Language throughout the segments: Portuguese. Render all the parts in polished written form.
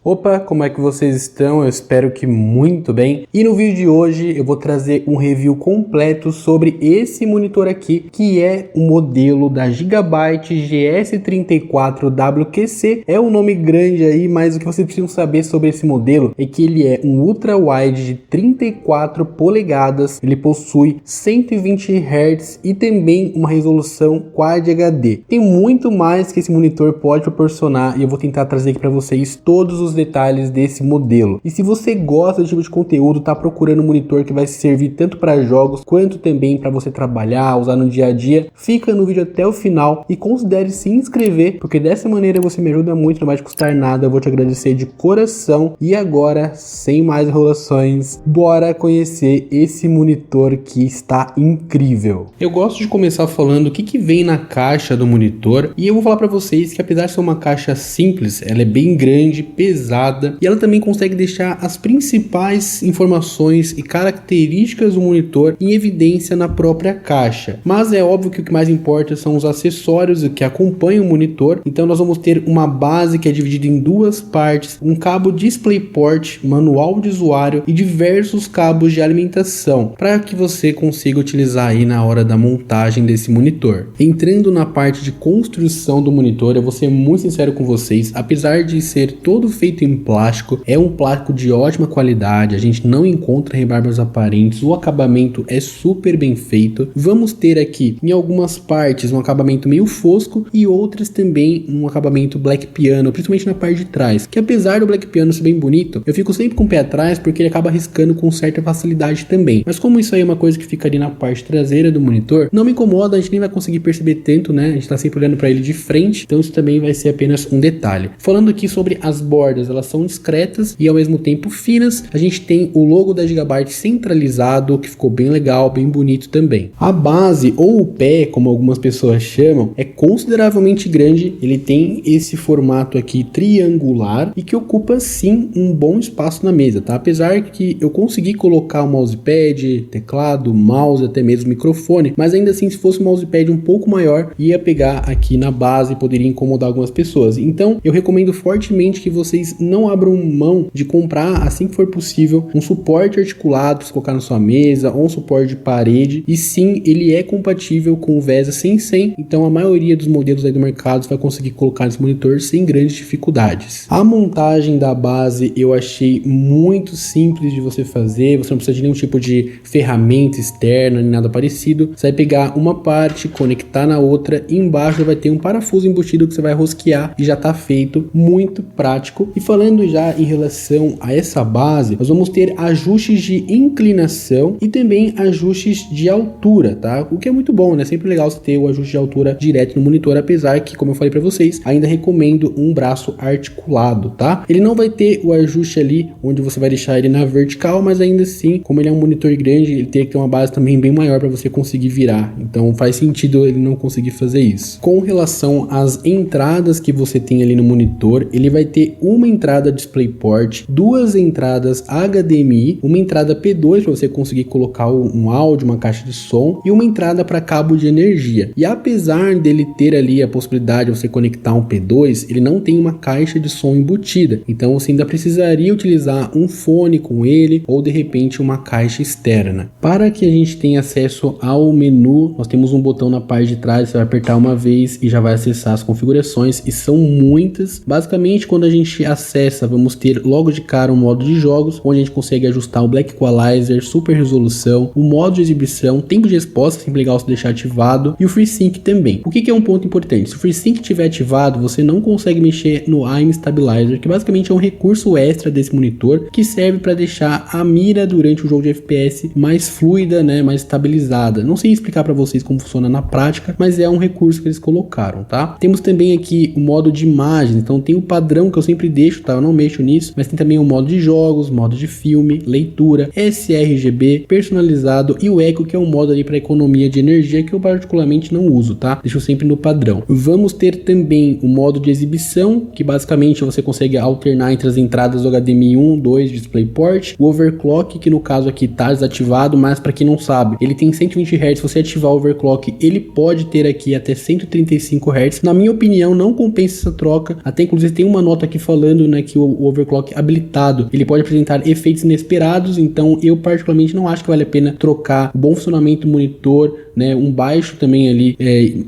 Opa, como é que vocês estão? Eu espero que muito bem. E no vídeo de hoje eu vou trazer um review completo sobre esse monitor aqui, que é o modelo da Gigabyte GS34WQC. É um nome grande aí, mas o que vocês precisam saber sobre esse modelo é que ele é um ultra wide de 34 polegadas, ele possui 120 Hz e também uma resolução Quad HD. Tem muito mais que esse monitor pode proporcionar e eu vou tentar trazer aqui para vocês todos os detalhes desse modelo. E se você gosta desse tipo de conteúdo, tá procurando um monitor que vai servir tanto para jogos quanto também para você trabalhar, usar no dia a dia, fica no vídeo até o final e considere se inscrever, porque dessa maneira você me ajuda muito, não vai te custar nada, eu vou te agradecer de coração. E agora, sem mais enrolações, bora conhecer esse monitor que está incrível. Eu gosto de começar falando o que vem na caixa do monitor e eu vou falar para vocês que apesar de ser uma caixa simples, ela é bem grande, pesada e ela também consegue deixar as principais informações e características do monitor em evidência na própria caixa. Mas é óbvio que o que mais importa são os acessórios que acompanham o monitor. Então nós vamos ter uma base que é dividida em duas partes, um cabo DisplayPort, manual de usuário e diversos cabos de alimentação para que você consiga utilizar aí na hora da montagem desse monitor. Entrando na parte de construção do monitor, eu vou ser muito sincero com vocês, apesar de ser todo feito em plástico, é um plástico de ótima qualidade, a gente não encontra rebarbas aparentes, o acabamento é super bem feito. Vamos ter aqui em algumas partes um acabamento meio fosco e outras também um acabamento black piano, principalmente na parte de trás, que apesar do black piano ser bem bonito, eu fico sempre com o pé atrás porque ele acaba riscando com certa facilidade também. Mas como isso aí é uma coisa que fica ali na parte traseira do monitor, não me incomoda, a gente nem vai conseguir perceber tanto, né? A gente tá sempre olhando para ele de frente, então isso também vai ser apenas um detalhe. Falando aqui sobre as bordas, elas são discretas e ao mesmo tempo finas. A gente tem o logo da Gigabyte centralizado, que ficou bem legal, bem bonito também. A base, ou o pé, como algumas pessoas chamam, é consideravelmente grande. Ele tem esse formato aqui triangular e que ocupa sim um bom espaço na mesa, tá? Apesar que eu consegui colocar o mousepad, teclado, mouse, até mesmo microfone, mas ainda assim, se fosse um mousepad um pouco maior, ia pegar aqui na base e poderia incomodar algumas pessoas. Então, eu recomendo fortemente que vocês não abram mão de comprar, assim que for possível, um suporte articulado para você colocar na sua mesa ou um suporte de parede. E sim, ele é compatível com o VESA 100, então a maioria dos modelos aí do mercado vai conseguir colocar nesse monitor sem grandes dificuldades. A montagem da base eu achei muito simples de você fazer, você não precisa de nenhum tipo de ferramenta externa nem nada parecido. Você vai pegar uma parte, conectar na outra e embaixo vai ter um parafuso embutido que você vai rosquear e já está feito, muito prático. E falando já em relação a essa base, nós vamos ter ajustes de inclinação e também ajustes de altura, tá? O que é muito bom, né? Sempre legal você ter o ajuste de altura direto no monitor, apesar que, como eu falei para vocês, ainda recomendo um braço articulado, tá? Ele não vai ter o ajuste ali onde você vai deixar ele na vertical, mas ainda assim, como ele é um monitor grande, ele tem que ter uma base também bem maior para você conseguir virar. Então faz sentido ele não conseguir fazer isso. Com relação às entradas que você tem ali no monitor, ele vai ter uma entrada DisplayPort, duas entradas HDMI, uma entrada P2 para você conseguir colocar um áudio, uma caixa de som e uma entrada para cabo de energia. E apesar dele ter ali a possibilidade de você conectar um P2, ele não tem uma caixa de som embutida, então você ainda precisaria utilizar um fone com ele ou de repente uma caixa externa. Para que a gente tenha acesso ao menu, nós temos um botão na parte de trás, você vai apertar uma vez e já vai acessar as configurações e são muitas. Basicamente, quando a gente acessa, vamos ter logo de cara um modo de jogos, onde a gente consegue ajustar o Black Equalizer, super resolução, o modo de exibição, tempo de resposta, sempre legal se deixar ativado, e o FreeSync também. O que é um ponto importante? Se o FreeSync estiver ativado, você não consegue mexer no Aim Stabilizer, que basicamente é um recurso extra desse monitor, que serve para deixar a mira durante o jogo de FPS mais fluida, né, mais estabilizada. Não sei explicar para vocês como funciona na prática, mas é um recurso que eles colocaram, tá? Temos também aqui o modo de imagem, então tem o padrão que eu sempre deixo, tá? Eu não mexo nisso, mas tem também o modo de jogos, modo de filme, leitura, sRGB, personalizado e o Eco, que é um modo ali para economia de energia que eu particularmente não uso, tá? Deixo sempre no padrão. Vamos ter também o modo de exibição, que basicamente você consegue alternar entre as entradas do HDMI 1, 2, DisplayPort, o overclock, que no caso aqui tá desativado, mas para quem não sabe, ele tem 120 Hz, se você ativar o overclock, ele pode ter aqui até 135 Hz. Na minha opinião, não compensa essa troca, até inclusive tem uma nota aqui falando falando, né, que o overclock habilitado, ele pode apresentar efeitos inesperados, então eu particularmente não acho que vale a pena trocar o bom funcionamento do monitor, né, um baixo também ali,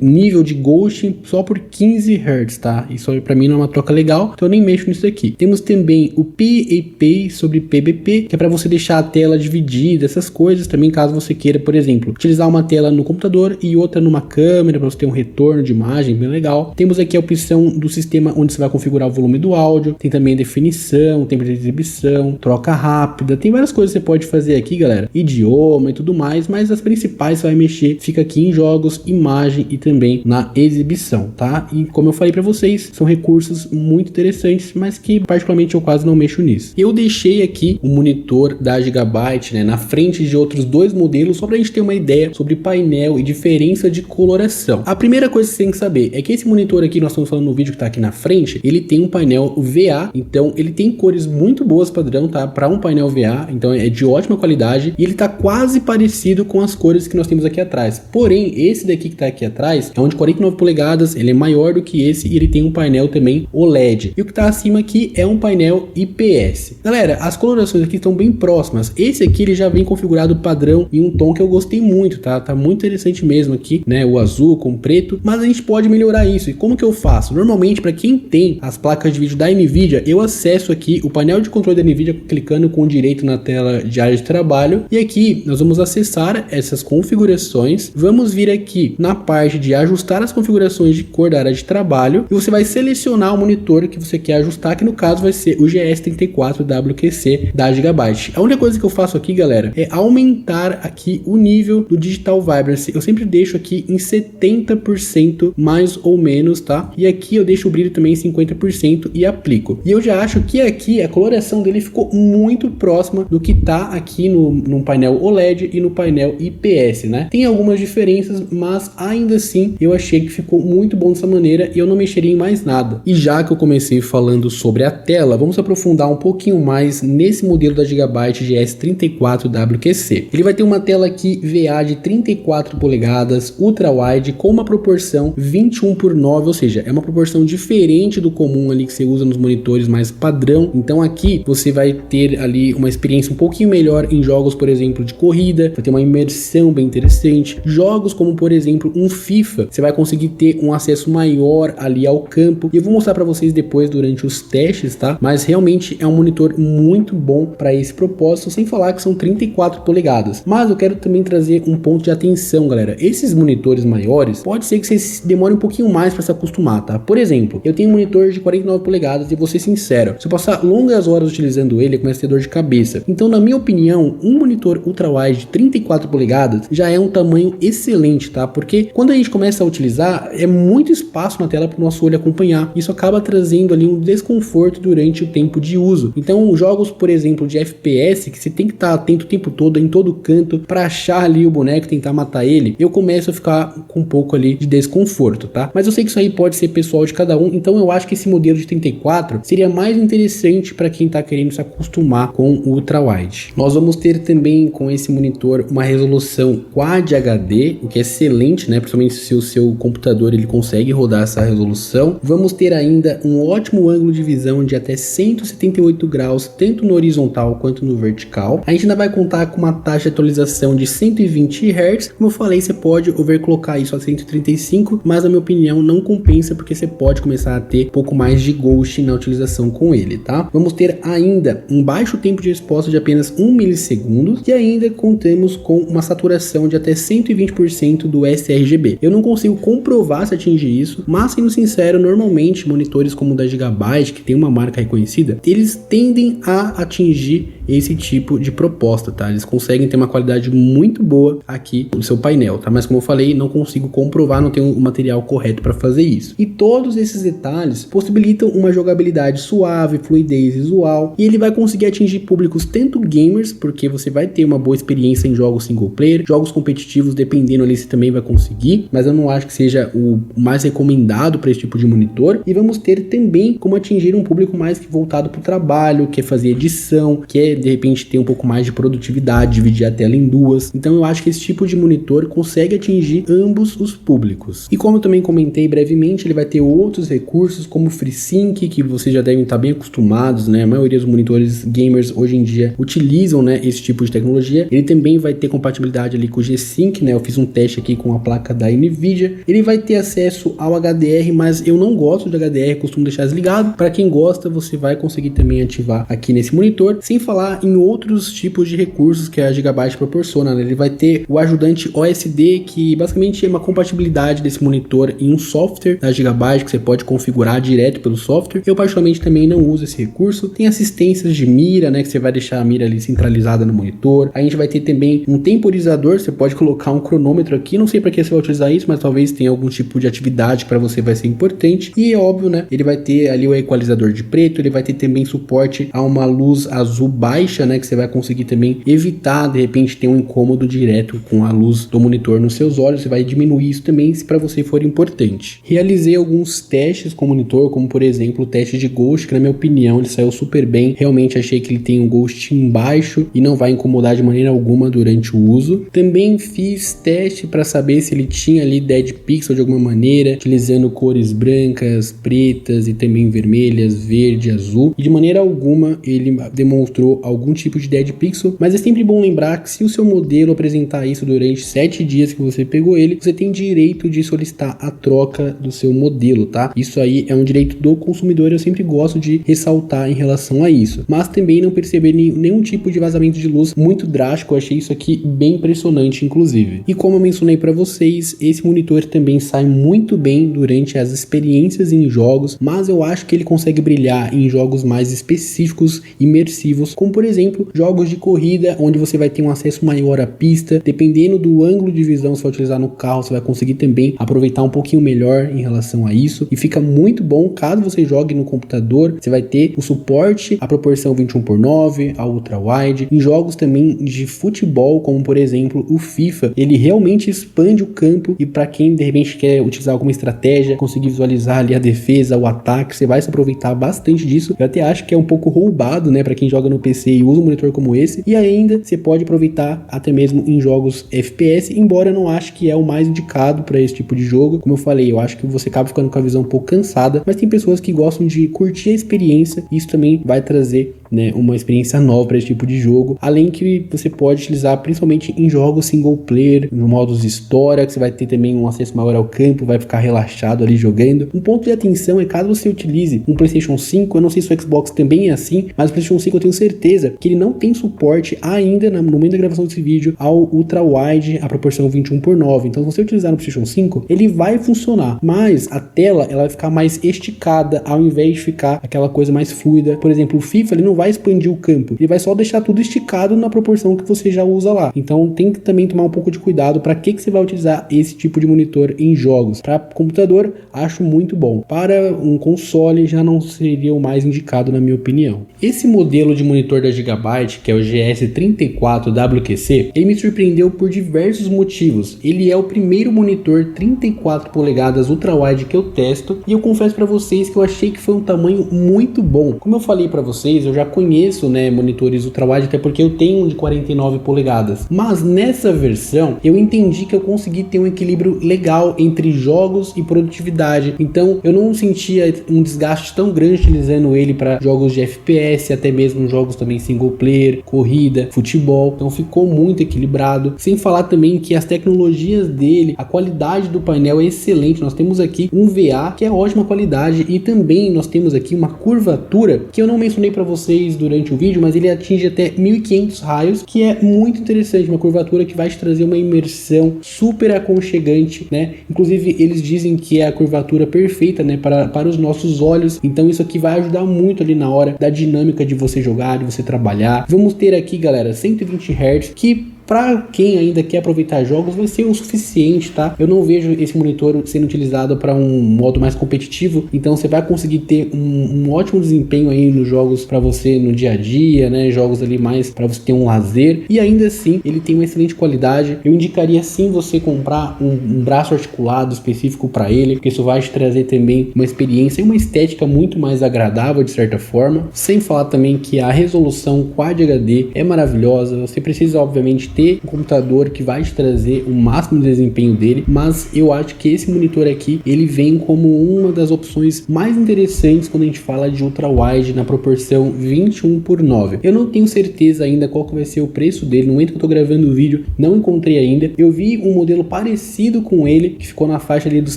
nível de ghosting só por 15 Hz, tá? Isso pra mim não é uma troca legal, então eu nem mexo nisso aqui. Temos também o PAP sobre PBP, que é para você deixar a tela dividida, essas coisas também, caso você queira, por exemplo, utilizar uma tela no computador e outra numa câmera, para você ter um retorno de imagem bem legal. Temos aqui a opção do sistema onde você vai configurar o volume do áudio, tem também definição, tempo de exibição, troca rápida, tem várias coisas que você pode fazer aqui, galera, idioma e tudo mais, mas as principais você vai mexer, fica aqui em jogos, imagem e também na exibição, tá? E como eu falei para vocês, são recursos muito interessantes, mas que particularmente eu quase não mexo nisso. Eu deixei aqui o monitor da Gigabyte, né, na frente de outros dois modelos, só pra gente ter uma ideia sobre painel e diferença de coloração. A primeira coisa que você tem que saber é que esse monitor aqui, nós estamos falando no vídeo que tá aqui na frente, ele tem um painel VA, então ele tem cores muito boas padrão, tá? Para um painel VA, então é de ótima qualidade e ele tá quase parecido com as cores que nós temos aqui atrás. Porém, esse daqui que tá aqui atrás é um de 49 polegadas, ele é maior do que esse e ele tem um painel também OLED. E o que tá acima aqui é um painel IPS. Galera, as colorações aqui estão bem próximas. Esse aqui ele já vem configurado padrão em um tom que eu gostei muito, tá? Tá muito interessante mesmo aqui, né? O azul com preto, mas a gente pode melhorar isso. E como que eu faço? Normalmente, para quem tem as placas de vídeo da Nvidia, eu acesso aqui o painel de controle da Nvidia clicando com o direito na tela de área de trabalho. E aqui nós vamos acessar essas configurações. Vamos vir aqui na parte de ajustar as configurações de cor da área de trabalho e você vai selecionar o monitor que você quer ajustar, que no caso vai ser o GS34WQC da Gigabyte. A única coisa que eu faço aqui, galera, é aumentar aqui o nível do Digital Vibrancy. Eu sempre deixo aqui em 70% mais ou menos, tá? E aqui eu deixo o brilho também em 50% e aplico. E eu já acho que aqui a coloração dele ficou muito próxima do que tá aqui no painel OLED e no painel IPS, né? Tem algumas diferenças, mas ainda assim eu achei que ficou muito bom dessa maneira e eu não mexeria em mais nada. E já que eu comecei falando sobre a tela, vamos aprofundar um pouquinho mais nesse modelo da Gigabyte GS34WQC. Ele vai ter uma tela aqui VA de 34 polegadas, ultra wide, com uma proporção 21:9, ou seja, é uma proporção diferente do comum ali que você usa nos monitores mais padrão. Então aqui você vai ter ali uma experiência um pouquinho melhor em jogos, por exemplo, de corrida, vai ter uma imersão bem interessante. Jogos como, por exemplo, um FIFA, você vai conseguir ter um acesso maior ali ao campo. E eu vou mostrar para vocês depois durante os testes, tá? Mas realmente é um monitor muito bom para esse propósito, sem falar que são 34 polegadas. Mas eu quero também trazer um ponto de atenção, galera. Esses monitores maiores, pode ser que vocês demorem um pouquinho mais para se acostumar, tá? Por exemplo, eu tenho um monitor de 49 polegadas e vou ser sincero, se eu passar longas horas utilizando ele, eu começo a ter dor de cabeça. Então, na minha opinião, um monitor ultra-wide de 34 polegadas já é um tamanho excelente, tá? Porque quando a gente começa a utilizar, é muito espaço na tela para o nosso olho acompanhar. Isso acaba trazendo ali um desconforto durante o tempo de uso. Então, jogos, por exemplo, de FPS, que você tem que estar atento o tempo todo, em todo canto, para achar ali o boneco e tentar matar ele, eu começo a ficar com um pouco ali de desconforto, tá? Mas eu sei que isso aí pode ser pessoal de cada um, então eu acho que esse modelo de 34 seria mais interessante para quem tá querendo se acostumar com o ultra-wide. Nós vamos ter também com esse monitor uma resolução Quad HD, o que é excelente, né? Principalmente se o seu computador ele consegue rodar essa resolução. Vamos ter ainda um ótimo ângulo de visão de até 178 graus, tanto no horizontal quanto no vertical. A gente ainda vai contar com uma taxa de atualização de 120 Hz. Como eu falei, você pode overclockar isso a 135, mas na minha opinião não compensa, porque você pode começar a ter um pouco mais de ghosting na utilização com ele, tá? Vamos ter ainda um baixo tempo de resposta de apenas 1 milissegundos e ainda contamos com uma saturação de até 120% do sRGB. Eu não consigo comprovar se atingir isso, mas sendo sincero, normalmente monitores como o da Gigabyte, que tem uma marca reconhecida, eles tendem a atingir esse tipo de proposta, tá? Eles conseguem ter uma qualidade muito boa aqui no seu painel, tá? Mas como eu falei, não consigo comprovar, não tenho o material correto para fazer isso. E todos esses detalhes possibilitam uma jogabilidade suave, fluidez visual, e ele vai conseguir atingir públicos tanto gamers, porque você vai ter uma boa experiência em jogos single player, jogos competitivos, dependendo ali, você também vai conseguir, mas eu não acho que seja o mais recomendado para esse tipo de monitor. E vamos ter também como atingir um público mais voltado para o trabalho, quer fazer edição, quer quer de repente ter um pouco mais de produtividade, dividir a tela em duas. Então eu acho que esse tipo de monitor consegue atingir ambos os públicos. E como eu também comentei brevemente, ele vai ter outros recursos como o FreeSync, que vocês já devem estar bem acostumados, né? A maioria dos monitores gamers hoje em dia utilizam, né, esse tipo de tecnologia. Ele também vai ter compatibilidade ali com o G-Sync, né? Eu fiz um teste aqui com a placa da Nvidia. Ele vai ter acesso ao HDR, mas eu não gosto de HDR, costumo deixar desligado. Para quem gosta, você vai conseguir também ativar aqui nesse monitor, sem falar em outros tipos de recursos que a Gigabyte proporciona, né? Ele vai ter o ajudante OSD, que basicamente é uma compatibilidade desse monitor em um software da Gigabyte que você pode configurar direto pelo software. Eu particularmente também não uso esse recurso. Tem assistências de mira, né, que você vai deixar a mira ali centralizada no monitor. A gente vai ter também um temporizador, você pode colocar um cronômetro aqui, não sei para que você vai utilizar isso, mas talvez tenha algum tipo de atividade que para você vai ser importante. E é óbvio, né, ele vai ter ali o equalizador de preto, ele vai ter também suporte a uma luz azul baixa, né, que você vai conseguir também evitar de repente ter um incômodo direto com a luz do monitor nos seus olhos. Você vai diminuir isso também se para você for importante. Realizei alguns testes com o monitor, como por exemplo o teste de Ghost, que na minha opinião ele saiu super bem. Realmente achei que ele tem um Ghost embaixo e não vai incomodar de maneira alguma durante o uso. Também fiz teste para saber se ele tinha ali Dead Pixel de alguma maneira, utilizando cores brancas, pretas e também vermelhas, verde, azul. E de maneira alguma ele demonstrou algum tipo de Dead Pixel, mas é sempre bom lembrar que se o seu modelo apresentar isso durante 7 dias que você pegou ele, você tem direito de solicitar a troca do seu modelo, tá? Isso aí é um direito do consumidor, eu sempre gosto de ressaltar em relação a isso. Mas também não perceber nenhum tipo de vazamento de luz muito drástico, eu achei isso aqui bem impressionante inclusive. E como eu mencionei para vocês, esse monitor também sai muito bem durante as experiências em jogos, mas eu acho que ele consegue brilhar em jogos mais específicos, imersivos, como por exemplo, jogos de corrida, onde você vai ter um acesso maior à pista, dependendo do ângulo de visão que você vai utilizar no carro, você vai conseguir também aproveitar um pouquinho melhor em relação a isso, e fica muito bom caso você jogue no computador. Você vai ter o suporte à proporção 21:9, a ultra wide. Em jogos também de futebol, como por exemplo o FIFA, ele realmente expande o campo, e para quem de repente quer utilizar alguma estratégia, conseguir visualizar ali a defesa, o ataque, você vai se aproveitar bastante disso. Eu até acho que é um pouco roubado, né, para quem joga no PC e usa um monitor como esse, e ainda você pode aproveitar até mesmo em jogos FPS, embora eu não acho que é o mais indicado para esse tipo de jogo. Como eu falei, eu acho que você acaba ficando com a visão um pouco cansada, mas tem pessoas que gostam de curtir a experiência, e isso também vai trazer, né, uma experiência nova para esse tipo de jogo, além que você pode utilizar principalmente em jogos single player, no modos história, que você vai ter também um acesso maior ao campo, vai ficar relaxado ali jogando. Um ponto de atenção é caso você utilize um PlayStation 5, eu não sei se o Xbox também é assim, mas o PlayStation 5 eu tenho certeza que ele não tem suporte ainda no momento da gravação desse vídeo ao ultra wide, a proporção 21:9, então se você utilizar no PlayStation 5, ele vai funcionar, mas a tela ela vai ficar mais esticada ao invés de ficar aquela coisa mais fluida. Por exemplo, o FIFA ele não vai expandir o campo, ele vai só deixar tudo esticado na proporção que você já usa lá. Então tem que também tomar um pouco de cuidado para que você vai utilizar esse tipo de monitor em jogos. Para computador, acho muito bom. Para um console, já não seria o mais indicado na minha opinião. Esse modelo de monitor da Gigabyte, que é o GS34WQC, ele me surpreendeu por diversos motivos. Ele é o primeiro monitor 34 polegadas ultra-wide que eu testo, e eu confesso para vocês que eu achei que foi um tamanho muito bom. Como eu falei para vocês, eu já conheço, né, monitores ultra-wide, até porque eu tenho um de 49 polegadas. Mas nessa versão, eu entendi que eu consegui ter um equilíbrio legal entre jogos e produtividade. Então, eu não sentia um desgaste tão grande utilizando ele para jogos de FPS, até mesmo jogos também single player, corrida, futebol. Então, ficou muito equilibrado. Sem falar também que as tecnologias dele, a qualidade do painel é excelente. Nós temos aqui um VA que é ótima qualidade, e também nós temos aqui uma curvatura que eu não mencionei para vocês durante o vídeo, mas ele atinge até 1500 raios, que é muito interessante, uma curvatura que vai te trazer uma imersão super aconchegante, né? Inclusive eles dizem que é a curvatura perfeita, né, para os nossos olhos. Então isso aqui vai ajudar muito ali na hora da dinâmica de você jogar, de você trabalhar. Vamos ter aqui, galera, 120 Hz, que para quem ainda quer aproveitar jogos, vai ser o suficiente, tá? Eu não vejo esse monitor sendo utilizado para um modo mais competitivo, então você vai conseguir ter um ótimo desempenho aí nos jogos para você no dia a dia, né? Jogos ali mais para você ter um lazer, e ainda assim ele tem uma excelente qualidade. Eu indicaria sim você comprar um braço articulado específico para ele, porque isso vai te trazer também uma experiência e uma estética muito mais agradável de certa forma, sem falar também que a resolução Quad HD é maravilhosa. Você precisa obviamente ter um computador que vai te trazer o máximo de desempenho dele, mas eu acho que esse monitor aqui, ele vem como uma das opções mais interessantes quando a gente fala de ultra wide na proporção 21:9. Eu não tenho certeza ainda qual que vai ser o preço dele, no momento que eu tô gravando o vídeo, não encontrei ainda. Eu vi um modelo parecido com ele, que ficou na faixa ali dos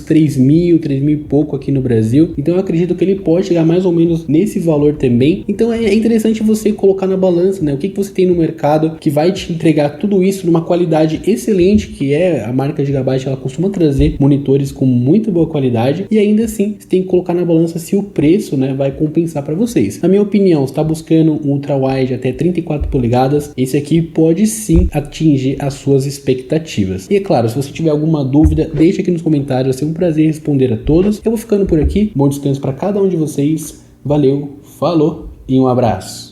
3.000 e pouco aqui no Brasil, então eu acredito que ele pode chegar mais ou menos nesse valor também. Então é interessante você colocar na balança, né? O que você tem no mercado que vai te entregar tudo isso numa qualidade excelente, que é a marca Gigabyte, ela costuma trazer monitores com muito boa qualidade, e ainda assim você tem que colocar na balança se o preço, né, vai compensar para vocês. Na minha opinião, você está buscando um ultra wide até 34 polegadas, esse aqui pode sim atingir as suas expectativas. E é claro, se você tiver alguma dúvida, deixa aqui nos comentários, vai ser um prazer responder a todos. Eu vou ficando por aqui, bom descanso para cada um de vocês, valeu, falou e um abraço.